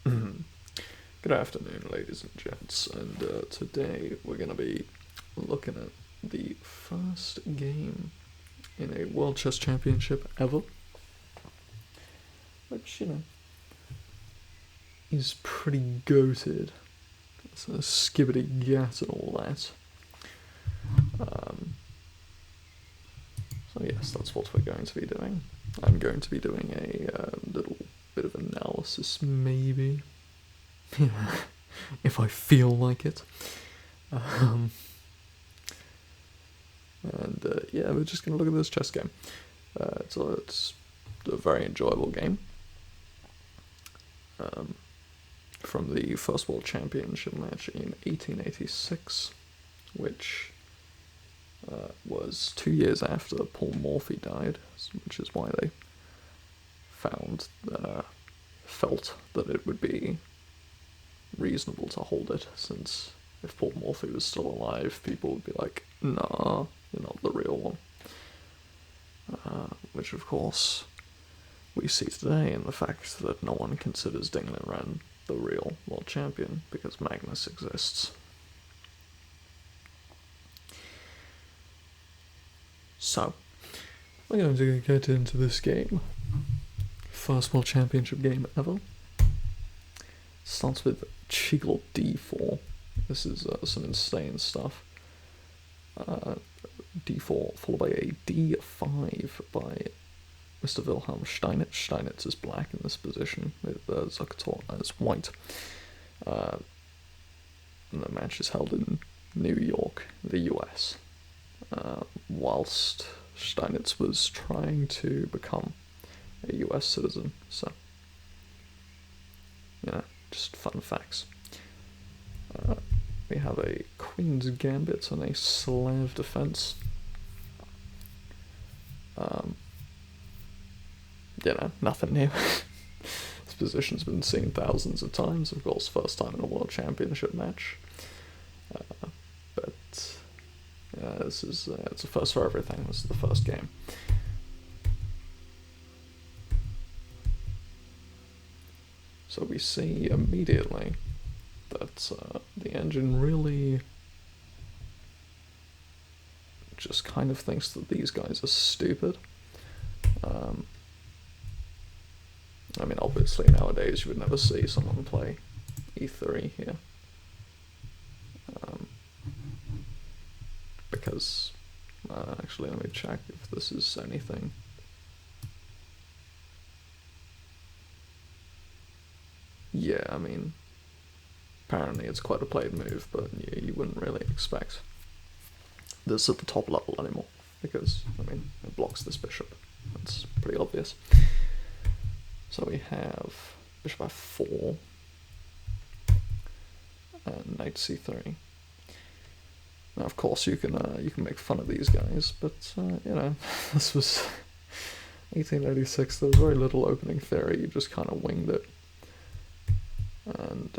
Good afternoon, ladies and gents, and today we're going to be looking at the first game in a World Chess Championship ever, which, is pretty goated. It's a skibbity gat and all that. So yes, that's what we're going to be doing. I'm going to be doing a little bit of analysis, maybe. If I feel like it. Yeah, we're just going to look at this chess game. It's a very enjoyable game. From the First World Championship match in 1886, which was 2 years after Paul Morphy died, which is why they felt that it would be reasonable to hold it, since if Paul Morphy was still alive, people would be like, nah, you're not the real one. Which, of course, we see today in the fact that no one considers Ding Liren the real world champion, because Magnus exists. So, we're going to get into this game. First World Championship game ever. Starts with Cheagle d4. This is some insane stuff. d4 followed by a d5 by Mr. Wilhelm Steinitz. Steinitz is black in this position, with Zukertort as white. And the match is held in New York, the US, whilst Steinitz was trying to become a US citizen. So, just fun facts. We have a Queen's Gambit and a Slav defense. Nothing new. This position's been seen thousands of times, of course, first time in a World Championship match. This is it's a first for everything. This is the first game. So we see immediately that the engine really just kind of thinks that these guys are stupid. Obviously nowadays you would never see someone play e3 here. Because, actually let me check if this is anything. Yeah, apparently it's quite a played move, but you wouldn't really expect this at the top level anymore, because, it blocks this bishop. That's pretty obvious. So we have bishop f4 and knight c3. Now, of course, you can make fun of these guys, but this was 1886. There was very little opening theory. You just kind of winged it, and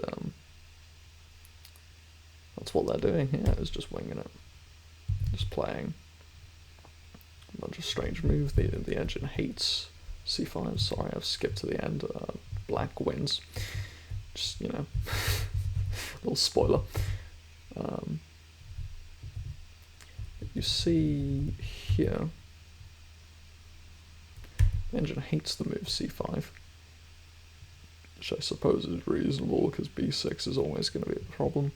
that's what they're doing here, is just winging it, just playing a bunch of strange moves. The engine hates c5. Sorry, I've skipped to the end. Black wins. Just, little spoiler. You see here, the engine hates the move c5, which I suppose is reasonable, because b6 is always going to be a problem.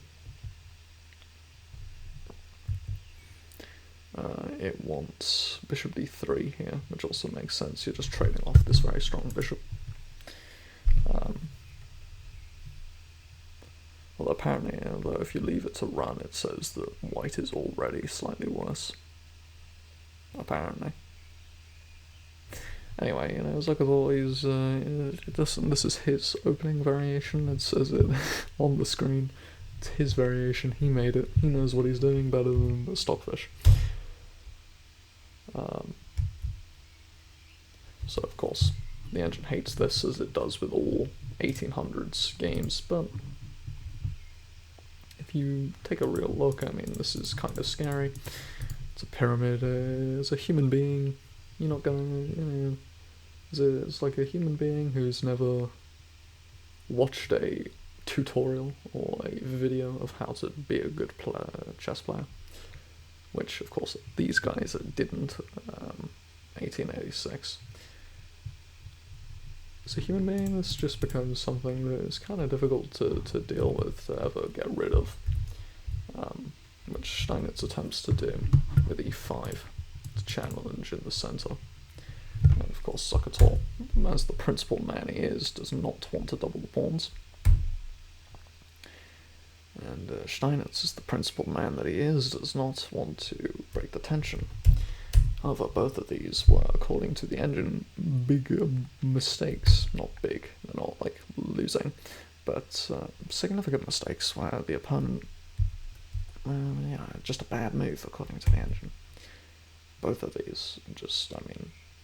It wants bishop d3 here, which also makes sense. You're just trading off this very strong bishop. Although apparently, if you leave it to run, it says that white is already slightly worse. Apparently. Anyway, Zukertort is, this is his opening variation. It says it on the screen. It's his variation. He made it. He knows what he's doing better than the Stockfish. So of course, the engine hates this, as it does with all 1800s games, but if you take a real look, this is kind of scary. It's a pyramid. As a human being, you're not gonna, it's like a human being who's never watched a tutorial or a video of how to be a good chess player, which of course these guys didn't. 1886. As a human being, this just becomes something that is kind of difficult to deal with, to ever get rid of, which Steinitz attempts to do with e5, to challenge in the centre. And of course Zukertort, as the principled man he is, does not want to double the pawns. And Steinitz, as the principled man that he is, does not want to break the tension. However, both of these were, according to the engine, big mistakes. Not big, they're not like losing, but significant mistakes where the opponent, just a bad move, according to the engine. Both of these, just,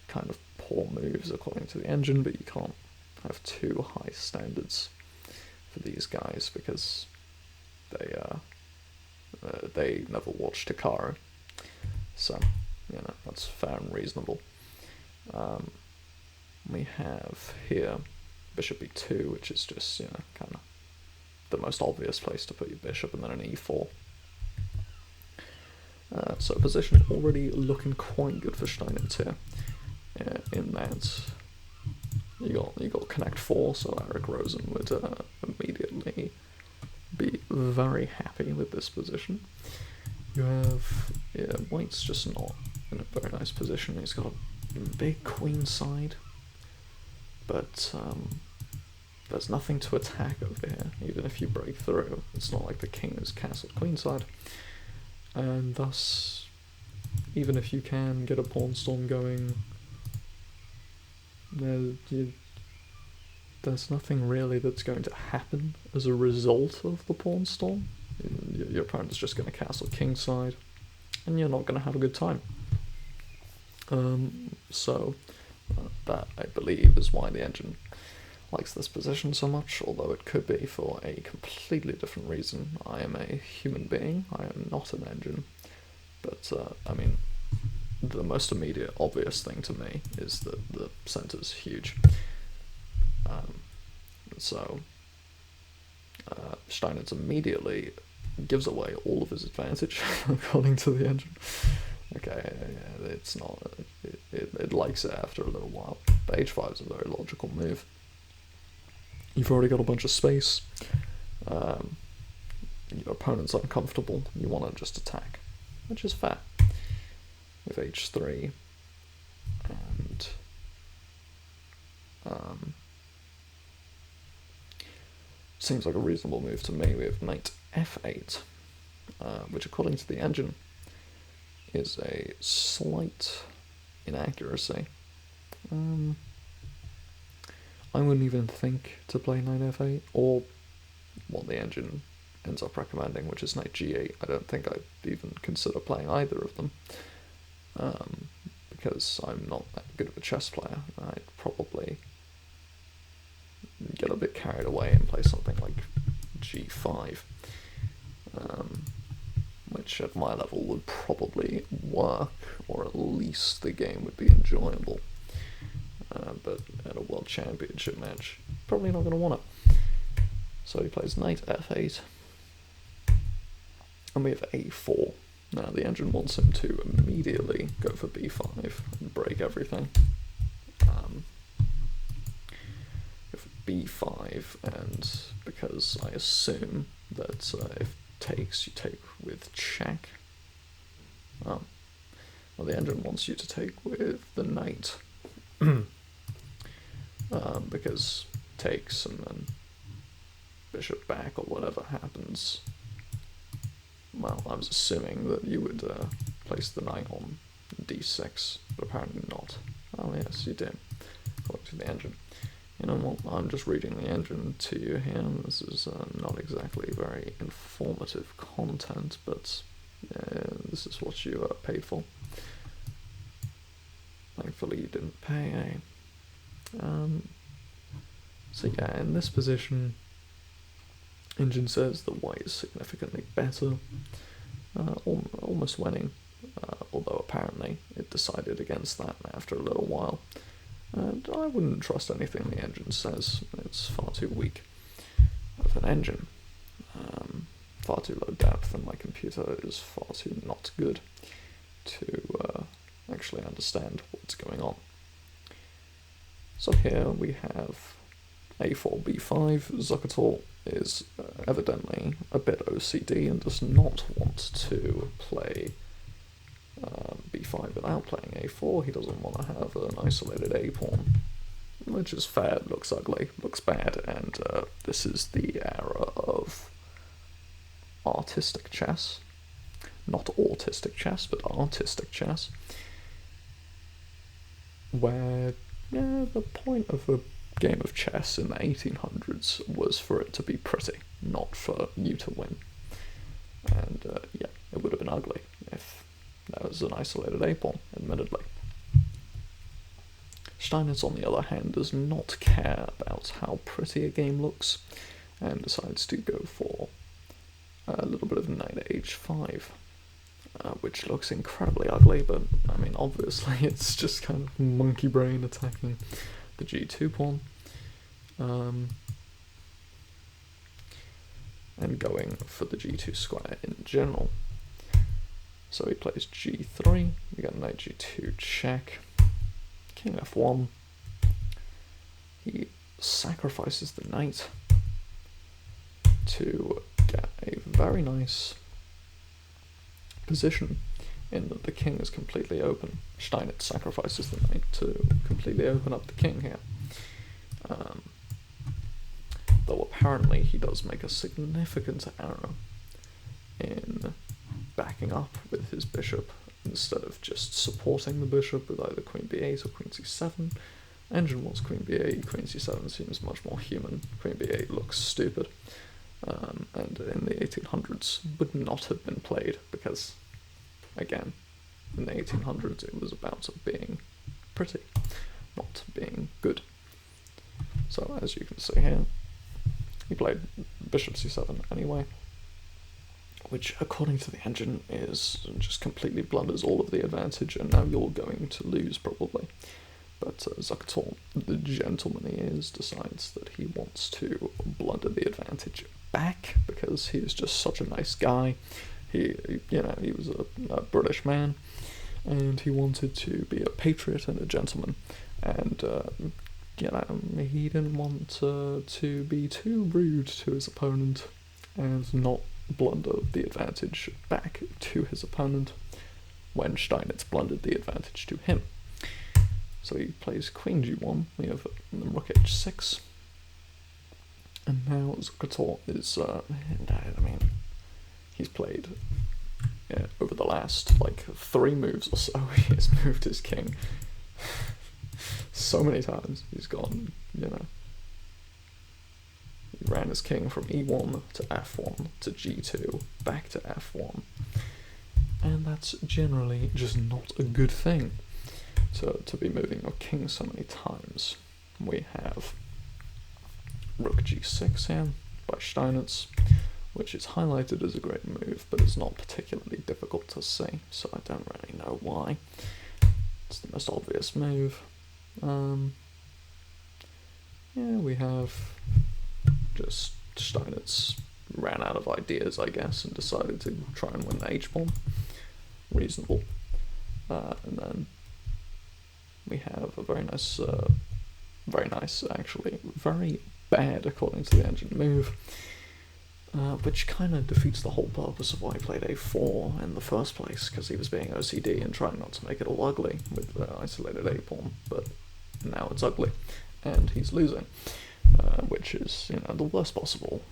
kind of poor moves, according to the engine, but you can't have too high standards for these guys because they never watched Hikaru. So, that's fair and reasonable. We have here bishop e2, which is just, kind of the most obvious place to put your bishop, and then an e4. So position already looking quite good for Steinitz here, in that you got connect 4, so Eric Rosen would immediately be very happy with this position. You have, White's just not in a very nice position. He's got a big queen side, but there's nothing to attack over here, even if you break through. It's not like the king is castled queenside, and thus, even if you can get a pawn storm going, there's nothing really that's going to happen as a result of the pawn storm. Your opponent is just going to castle kingside, and you're not going to have a good time. So that, I believe, is why the engine likes this position so much, although it could be for a completely different reason. I am a human being, I am not an engine, but the most immediate obvious thing to me is that the centre's huge. Steinitz immediately gives away all of his advantage, according to the engine. Okay, it's not. It likes it after a little while. But h5 is a very logical move. You've already got a bunch of space. Your opponent's uncomfortable. You want to just attack, which is fair. With h3 and seems like a reasonable move to me. We have knight f8, which according to the engine is a slight inaccuracy. I wouldn't even think to play knight f8, or what the engine ends up recommending, which is knight g8. I don't think I'd even consider playing either of them, because I'm not that good of a chess player. I'd probably get a bit carried away and play something like g5, which at my level would probably work, or at least the game would be enjoyable. But at a world championship match, probably not going to want it. So he plays knight f8, and we have a4. Now the engine wants him to immediately go for b5 and break everything. If b5, and because I assume that if takes, you take with check. Well, the engine wants you to take with the knight. Because takes and then bishop back or whatever happens. Well, I was assuming that you would place the knight on d6, but apparently not. Oh yes, you did, according to the engine. You know what, I'm just reading the engine to you here. This is not exactly very informative content, but this is what you paid for. Thankfully you didn't pay, so yeah, in this position, engine says that white is significantly better, almost winning, although apparently it decided against that after a little while. And I wouldn't trust anything the engine says, it's far too weak. of an engine. Far too low depth, and my computer is far too not good to actually understand what's going on. So here we have a4, b5. Zukertort is evidently a bit OCD and does not want to play b5 without playing a4. He doesn't want to have an isolated a pawn, which is fair, looks ugly, looks bad, and this is the era of artistic chess. Not autistic chess, but artistic chess, where the point of a game of chess in the 1800s was for it to be pretty, not for you to win. And it would have been ugly if that was an isolated a-pawn, admittedly. Steinitz, on the other hand, does not care about how pretty a game looks, and decides to go for a little bit of knight h5, which looks incredibly ugly, but I mean, obviously it's just kind of monkey brain attacking the g2 pawn, and going for the g2 square in general. So he plays g3, we got knight g2 check, king f1, he sacrifices the knight to get a very nice position in that the king is completely open. Steinitz sacrifices the knight to completely open up the king here. Though apparently he does make a significant error in backing up with his bishop instead of just supporting the bishop with either queen b8 or queen c7. Engine wants queen b8, queen c7 seems much more human, queen b8 looks stupid, and in the 1800s would not have been played because, again, in the 1800s it was about being pretty, not being good. So as you can see here, he played bishop c7 anyway, which according to the engine is just completely blunders all of the advantage, and now you're going to lose probably. But Zukertort, the gentleman he is, decides that he wants to blunder the advantage back because he is just such a nice guy. He was a British man, and he wanted to be a patriot and a gentleman, and he didn't want to be too rude to his opponent and not blunder the advantage back to his opponent when Steinitz blundered the advantage to him. So he plays queen g1, we have rook h6, and now Zukertort is, he's played, over the last, 3 moves or so, he has moved his king so many times. He's gone, he ran his king from e1 to f1 to g2, back to f1, and that's generally just not a good thing. To be moving your king so many times. We have rook g6 here by Steinitz, which is highlighted as a great move, but it's not particularly difficult to see, so I don't really know why. It's the most obvious move. We have just Steinitz ran out of ideas, I guess, and decided to try and win the h-pawn. Reasonable. And then we have a very nice, actually, very bad, according to the engine, move, which kind of defeats the whole purpose of why he played a4 in the first place, because he was being OCD and trying not to make it all ugly with the isolated a-pawn, but now it's ugly, and he's losing, which is, the worst possible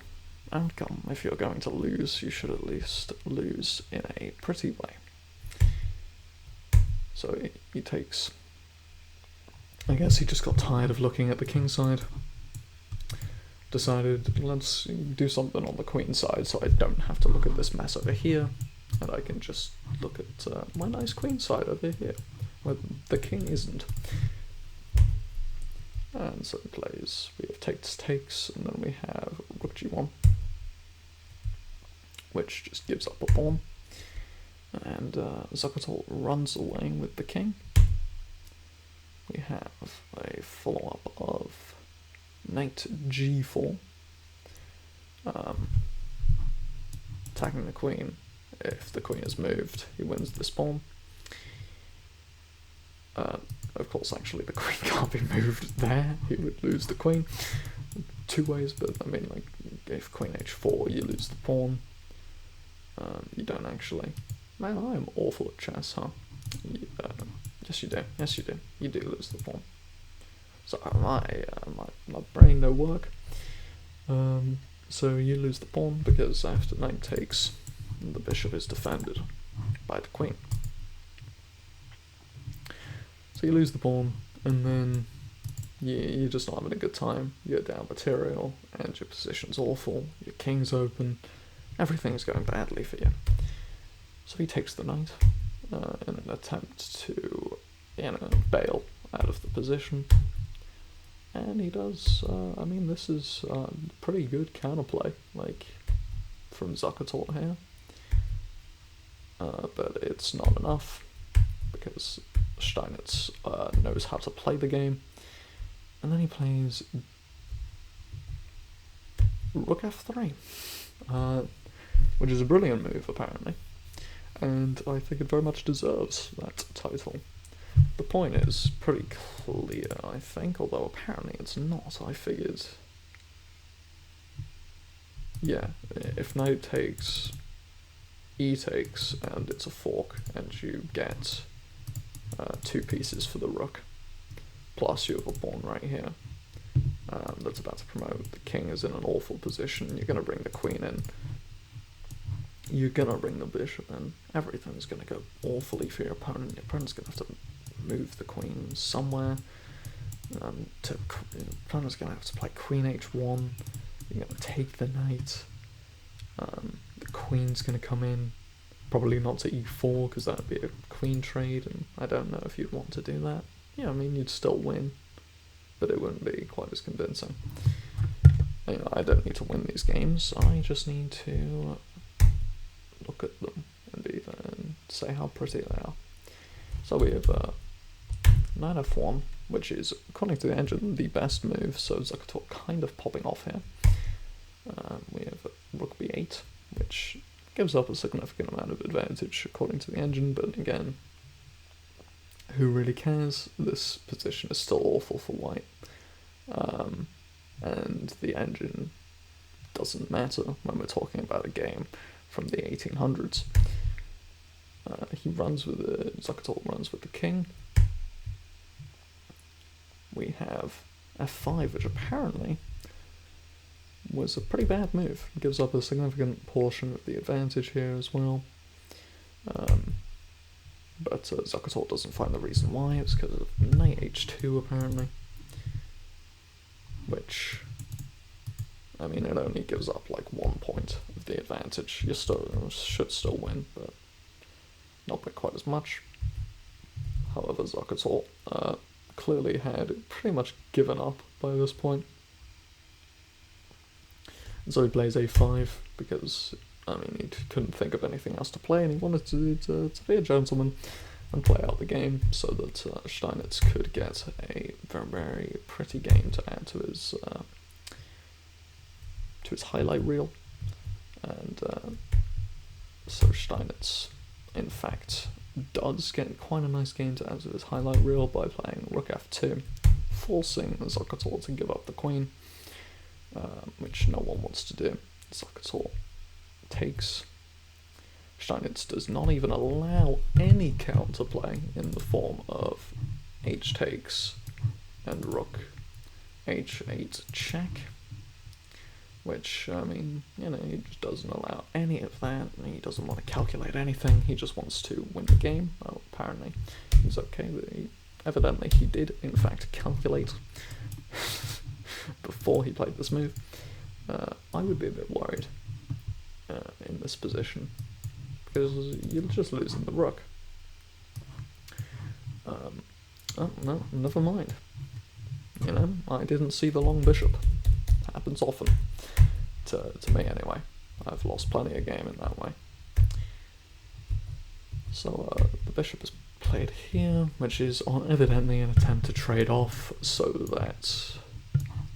outcome. If you're going to lose, you should at least lose in a pretty way. So he takes... I guess he just got tired of looking at the king side. Decided, let's do something on the queen side so I don't have to look at this mess over here, and I can just look at my nice queen side over here, where the king isn't. And so he plays, we have takes, and then we have rook g1, which just gives up a pawn, and Zukertort runs away with the king. We have a follow-up of knight g4, attacking the queen. If the queen is moved, he wins this pawn. Of course, actually, the queen can't be moved there. He would lose the queen. Two ways, but I mean, like, if queen h4, you lose the pawn. You don't actually. Man, I am awful at chess, huh? Yes, you do. Yes, you do. You do lose the pawn. So my brain no work. So you lose the pawn because after knight takes, the bishop is defended by the queen. So you lose the pawn, and then you're just not having a good time. You're down material, and your position's awful. Your king's open. Everything's going badly for you. So he takes the knight in an attempt to, bail out of the position. And he does. I mean, this is pretty good counterplay, like, from Zukertort here. But it's not enough, because Steinitz knows how to play the game. And then he plays rook f3, which is a brilliant move, apparently. And I think it very much deserves that title. The point is pretty clear, I think, although apparently it's not. I figured, yeah, if knight takes, e takes, and it's a fork, and you get 2 pieces for the rook, plus you have a pawn right here that's about to promote. The king is in an awful position. You're going to bring the queen in. You're going to bring the bishop in. Everything's going to go awfully for your opponent. Your opponent's going to have to move the queen somewhere. Your opponent's going to have to play queen h1. You're going to take the knight. The queen's going to come in. Probably not to e4, because that would be a queen trade, and I don't know if you'd want to do that. Yeah, I mean, you'd still win, but it wouldn't be quite as convincing. I don't need to win these games. I just need to look at them and say how pretty they are. So we have knight f1, which is, according to the engine, the best move, so Zukertort kind of popping off here. We have rook b8, which gives up a significant amount of advantage, according to the engine, but again, who really cares? This position is still awful for white, and the engine doesn't matter when we're talking about a game from the 1800s. Zukertort runs with the king. We have f5, which apparently was a pretty bad move. It gives up a significant portion of the advantage here as well. But Zukertort doesn't find the reason why. It's because of knight h2, apparently. Which, I mean, it only gives up like 1 point of the advantage. You should still win, but not by quite as much. However, Zukertort clearly had pretty much given up by this point. And so he plays a5 because, I mean, he couldn't think of anything else to play, and he wanted to be a gentleman and play out the game so that Steinitz could get a very, very pretty game to add to his highlight reel. And so Steinitz, in fact, does get quite a nice game to add to his highlight reel by playing rook f2, forcing Zukertort to give up the queen, which no one wants to do. Zukertort takes. Steinitz does not even allow any counterplay in the form of h takes and rook h8 check, which, I mean, he just doesn't allow any of that. He doesn't want to calculate anything. He just wants to win the game. Well, apparently he's okay, but evidently he did, in fact, calculate before he played this move. I would be a bit worried in this position, because you're just losing the rook. Oh, no, never mind. I didn't see the long bishop. Happens often. To me, anyway. I've lost plenty of game in that way. So, the bishop is played here, which is evidently an attempt to trade off so that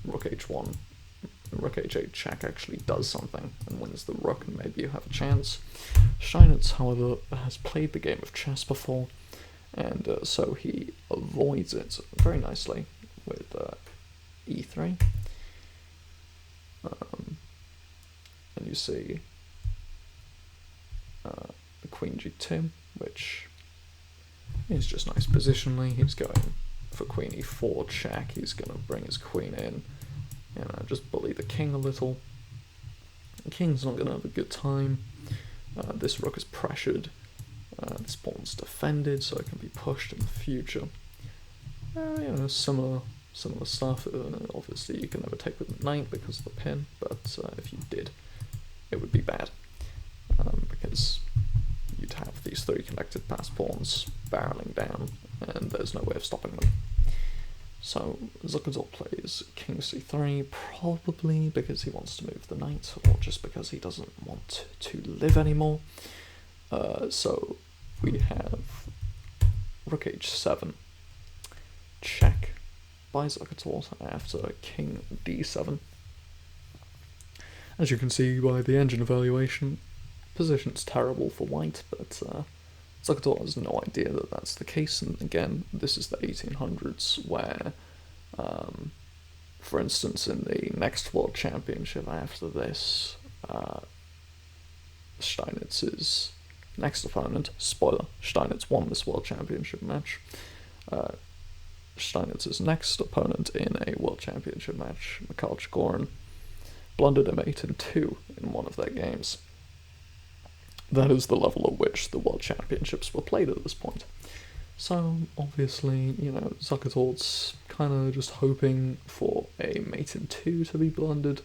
rook h1 rook h8 check actually does something and wins the rook, and maybe you have a chance. Steinitz, however, has played the game of chess before, and so he avoids it very nicely with e3. And you see the queen g2, which is just nice positionally. He's going for queen e4 check. He's going to bring his queen in, just bully the king a little. The king's not going to have a good time. This rook is pressured. This pawn's defended, so it can be pushed in the future. Similar stuff. Obviously, you can never take with the knight because of the pin, but if you did, it would be bad, because you'd have these three connected pass pawns barreling down, and there's no way of stopping them. So Zukertort plays king c3, probably because he wants to move the knight, or just because he doesn't want to live anymore. So we have rook h7, check by Zukertort after king d7. As you can see by the engine evaluation, position's terrible for white, but Zukertort has no idea that that's the case, and again, this is the 1800s where, for instance, in the next World Championship after this, Steinitz's next opponent, spoiler, Steinitz won this World Championship match, Steinitz's next opponent in a World Championship match, Mikhail Chigorin, blundered him 8-2 in one of their games. That is the level at which the World Championships were played at this point. So, obviously, Zukertort's kind of just hoping for a mate in 2 to be blundered,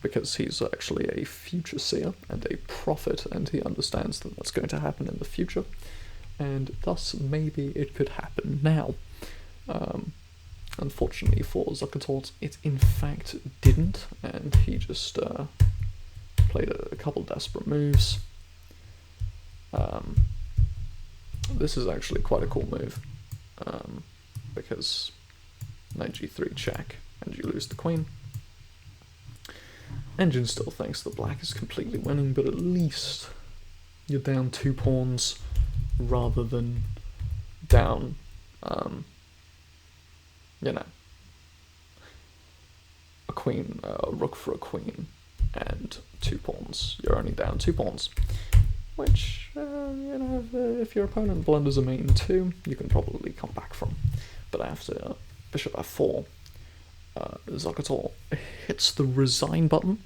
because he's actually a future seer and a prophet, and he understands that that's going to happen in the future, and thus maybe it could happen now. Unfortunately for Zukertort, it in fact didn't, and he just played a couple desperate moves. This is actually quite a cool move, because knight g3 check, and you lose the queen. Engine still thinks that black is completely winning, but at least you're down 2 pawns rather than down, a queen, a rook for a queen, and 2 pawns. You're only down 2 pawns, which, if your opponent blunders a mate in 2, you can probably come back from. But after bishop f4, Zukertort hits the resign button.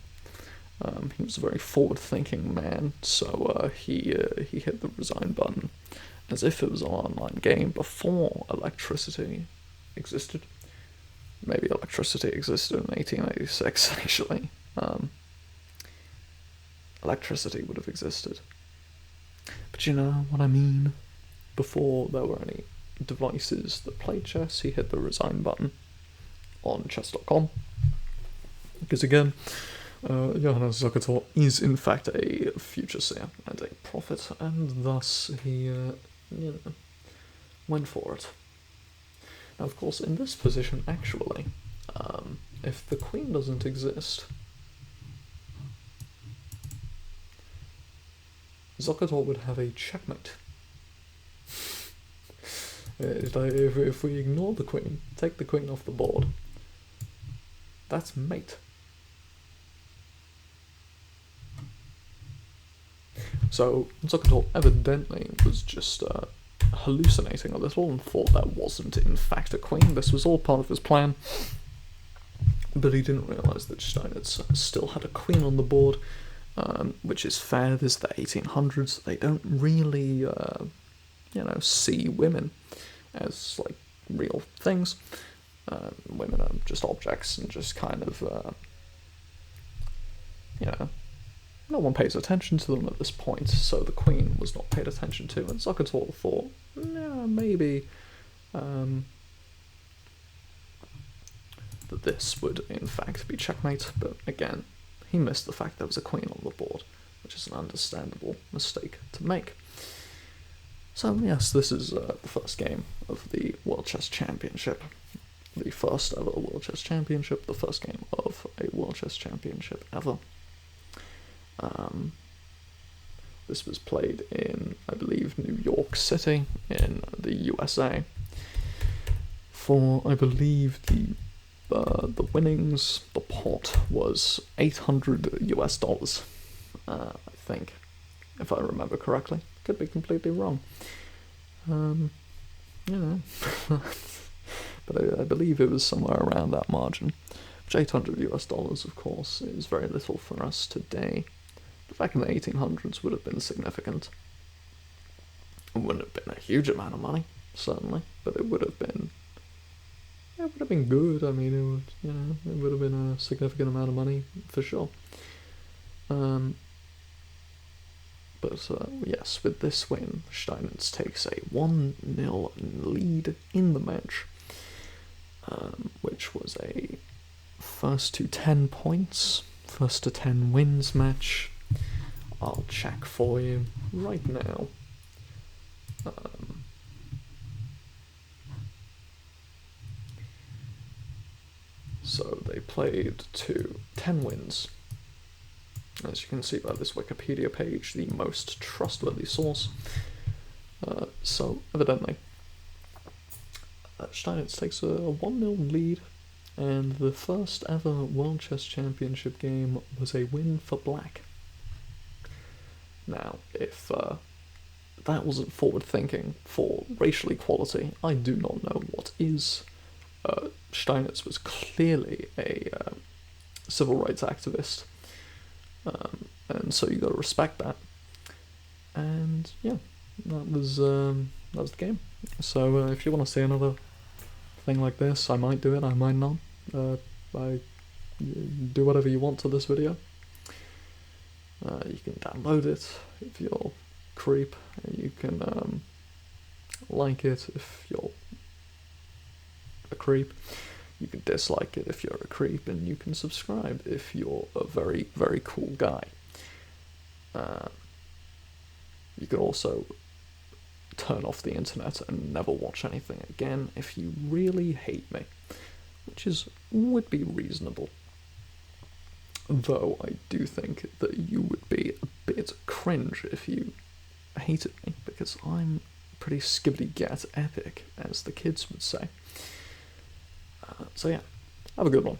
He was a very forward-thinking man, so he hit the resign button as if it was an online game before electricity existed. Maybe electricity existed in 1886, actually. Electricity would have existed. But you know what I mean? Before there were any devices that played chess, he hit the resign button on chess.com. Because again, Johannes Zukertort is in fact a future seer and a prophet, and thus he, went for it. Now, of course, in this position, actually, if the queen doesn't exist, Zukertort would have a checkmate. If we ignore the queen, take the queen off the board, that's mate. So Zukertort evidently was just hallucinating a little and thought that wasn't in fact a queen. This was all part of his plan, but he didn't realise that Steinitz still had a queen on the board, which is fair. This is the 1800s. They don't really, see women as like real things. Women are just objects and just kind of, no one pays attention to them at this point, so the queen was not paid attention to, and Zukertort thought, maybe that this would in fact be checkmate, but again, he missed the fact there was a queen on the board, which is an understandable mistake to make. So yes, this is the first game of the World Chess Championship. the first ever World Chess Championship, the first game of a World Chess Championship ever. This was played in, I believe, New York City in the USA. For, I believe, the winnings, the pot was $800 I think, if I remember correctly. Could be completely wrong. But I believe it was somewhere around that margin. Which $800 of course, is very little for us today. But back in the 1800s would have been significant. It wouldn't have been a huge amount of money, certainly, but it would have been good. I mean, it would have been a significant amount of money for sure. But yes, with this win, Steinitz takes a 1-0 lead in the match, which was a first to 10 points, first to 10 wins match. I'll check for you right now. So they played to 10 wins. As you can see by this Wikipedia page, the most trustworthy source. So, evidently, Steinitz takes a 1-0 lead, and the first ever World Chess Championship game was a win for black. Now, if that wasn't forward thinking for racial equality, I do not know what is. Steinitz was clearly a civil rights activist, and so you got to respect that. And yeah, that was the game. So if you want to see another thing like this, I might do it, I might not. Do whatever you want to this video. You can download it if you're a creep. You can like it if you're a creep. You can dislike it if you're a creep, and you can subscribe if you're a very, very cool guy. You can also turn off the internet and never watch anything again if you really hate me, which would be reasonable. Though I do think that you would be a bit cringe if you hated me, because I'm pretty skibbity-gat epic, as the kids would say. So yeah, have a good one.